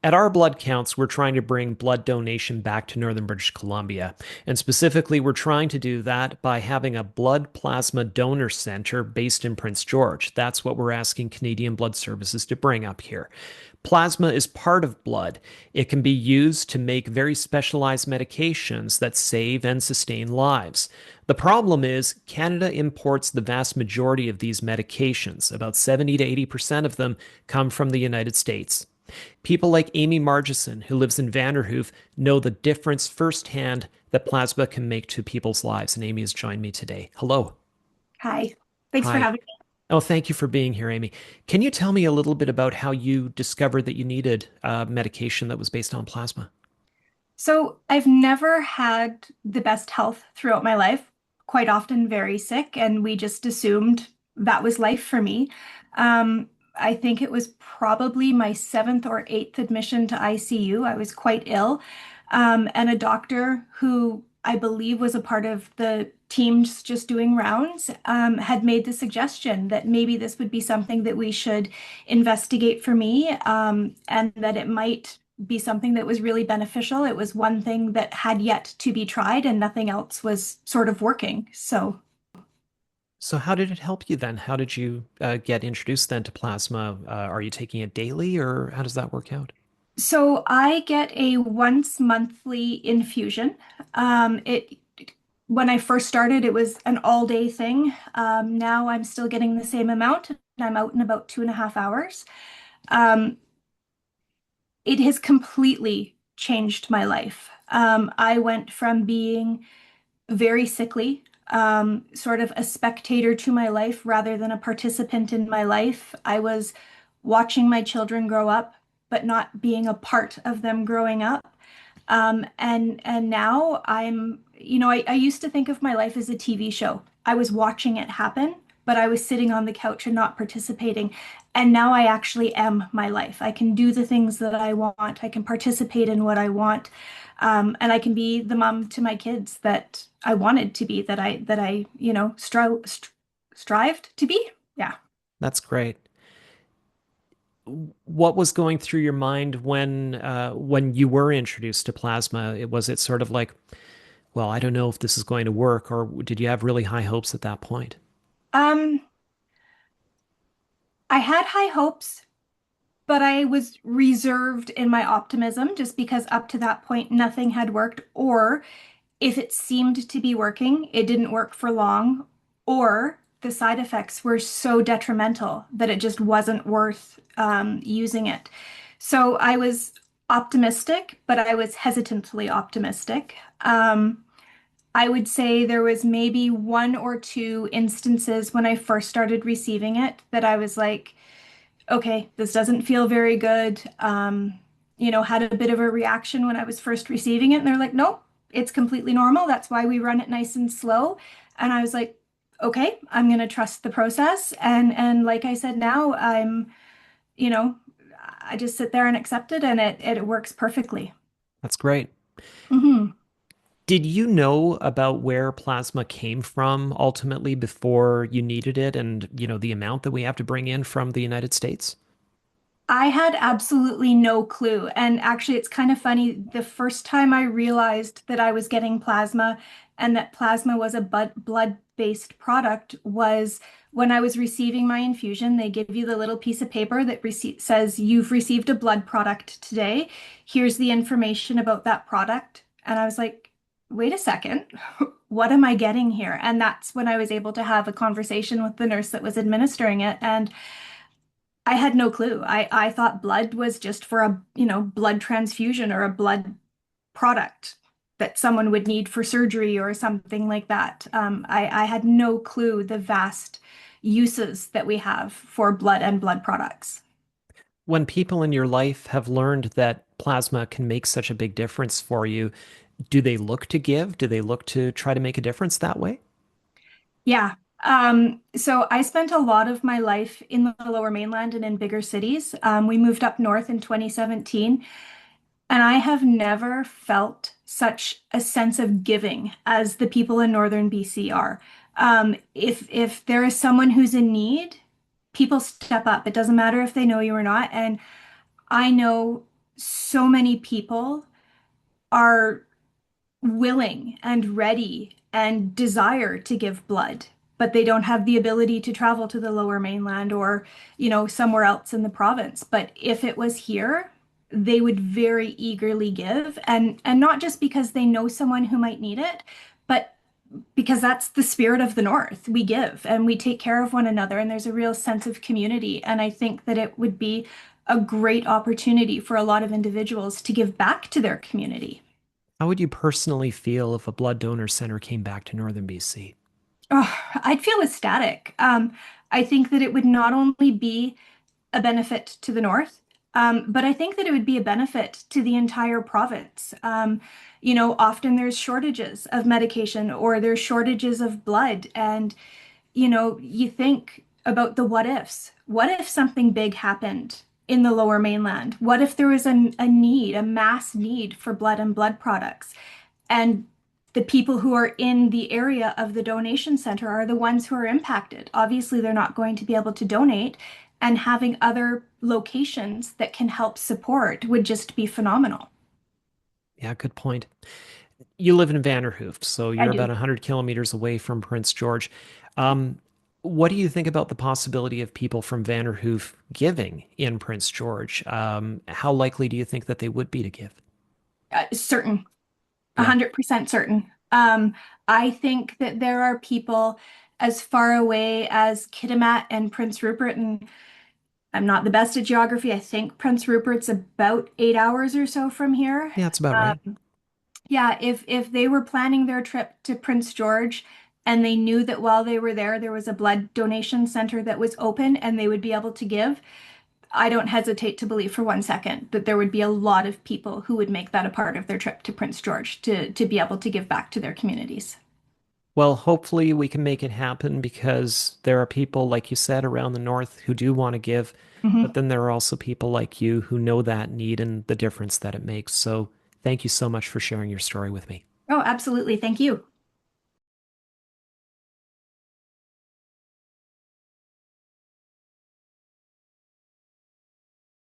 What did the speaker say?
At our blood counts, we're trying to bring blood donation back to northern British Columbia. And specifically, we're trying to do that by having a blood plasma donor center based in Prince George. That's what we're asking Canadian Blood Services to bring up here. Plasma is part of blood. It can be used to make very specialized medications that save and sustain lives. The problem is, Canada imports the vast majority of these medications. About 70 to 80% of them come from the United States. People like Amy Margison, who lives in Vanderhoof, know the difference firsthand that plasma can make to people's lives. And Amy has joined me today. Hello. Hi. Thanks for Hi. having me. Oh, thank you for being here, Amy. Can you tell me a little bit about how you discovered that you needed medication that was based on plasma? So, I've never had the best health throughout my life, quite often very sick, and we just assumed that was life for me. I think it was probably my seventh or eighth admission to ICU. I was quite ill. And a doctor who I believe was a part of the teams just doing rounds had made the suggestion that maybe this would be something that we should investigate for me, and that it might be something that was really beneficial. It was one thing that had yet to be tried, and nothing else was sort of working. So, how did it help you then? How did you get introduced then to plasma? Are you taking it daily, or how does that work out? So I get a once monthly infusion. It When I first started, it was an all day thing. Now I'm still getting the same amount, and I'm out in about 2.5 hours. Um, it has completely changed my life. I went from being very sickly, sort of a spectator to my life rather than a participant in my life. I was watching my children grow up, but not being a part of them growing up. And now I used to think of my life as a TV show. I was watching it happen, but I was sitting on the couch and not participating. And now I actually am my life. I can do the things that I want. I can participate in what I want. And I can be the mom to my kids that I wanted to be, that I strived to be. Yeah. That's great. What was going through your mind when you were introduced to plasma? Was it sort of like, well, I don't know if this is going to work, or did you have really high hopes at that point? Um, I had high hopes, but I was reserved in my optimism just because up to that point nothing had worked, or if it seemed to be working, it didn't work for long, or the side effects were so detrimental that it just wasn't worth using it. So I was optimistic, but I was hesitantly optimistic. I would say there was maybe one or two instances when I first started receiving it that I was like, okay, this doesn't feel very good. Had a bit of a reaction when I was first receiving it, and they're like, nope, it's completely normal. That's why we run it nice and slow. And I was like, okay, I'm going to trust the process. And like I said, now you know, I just sit there and accept it, and it works perfectly. That's great. Hmm. Did you know about where plasma came from ultimately before you needed it and, the amount that we have to bring in from the United States? I had absolutely no clue. And actually, it's kind of funny. The first time I realized that I was getting plasma and that plasma was a blood-based product was when I was receiving my infusion. They give you the little piece of paper that says, you've received a blood product today. Here's the information about that product. And I was like, wait a second. What am I getting here? And that's when I was able to have a conversation with the nurse that was administering it. And I had no clue. I thought blood was just for a, blood transfusion or a blood product that someone would need for surgery or something like that. I had no clue the vast uses that we have for blood and blood products. When people in your life have learned that plasma can make such a big difference for you, do they look to give? Do they look to try to make a difference that way? Yeah. So I spent a lot of my life in the Lower Mainland and in bigger cities. We moved up north in 2017. And I have never felt such a sense of giving as the people in northern BC are. If there is someone who's in need, people step up. It doesn't matter if they know you or not. And I know so many people are willing and ready and desire to give blood, but they don't have the ability to travel to the lower mainland or, somewhere else in the province. But if it was here, they would very eagerly give, and not just because they know someone who might need it, but because that's the spirit of the North. We give and we take care of one another, and there's a real sense of community. And I think that it would be a great opportunity for a lot of individuals to give back to their community. How would you personally feel if a blood donor center came back to northern BC? Oh, I'd feel ecstatic. I think that it would not only be a benefit to the North, but I think that it would be a benefit to the entire province. Often there's shortages of medication or there's shortages of blood, and you think about the what ifs. What if something big happened in the lower mainland? What if there was a need, a mass need for blood and blood products? And the people who are in the area of the donation center are the ones who are impacted. Obviously, they're not going to be able to donate, and having other locations that can help support would just be phenomenal. Yeah, good point. You live in Vanderhoof, so I you're about do. 100 kilometers away from Prince George. Um, what do you think about the possibility of people from Vanderhoof giving in Prince George? How likely do you think that they would be to give? Certain, Yeah. 100% certain. I think that there are people as far away as Kitimat and Prince Rupert, and I'm not the best at geography. I think Prince Rupert's about 8 hours or so from here. Yeah, that's about right. Um, yeah, if they were planning their trip to Prince George and they knew that while they were there, there was a blood donation center that was open and they would be able to give, I don't hesitate to believe for 1 second that there would be a lot of people who would make that a part of their trip to Prince George to be able to give back to their communities. Well, hopefully we can make it happen because there are people, like you said, around the north who do want to give, but Mhm. then there are also people like you who know that need and the difference that it makes. So thank you so much for sharing your story with me. Oh, absolutely. Thank you.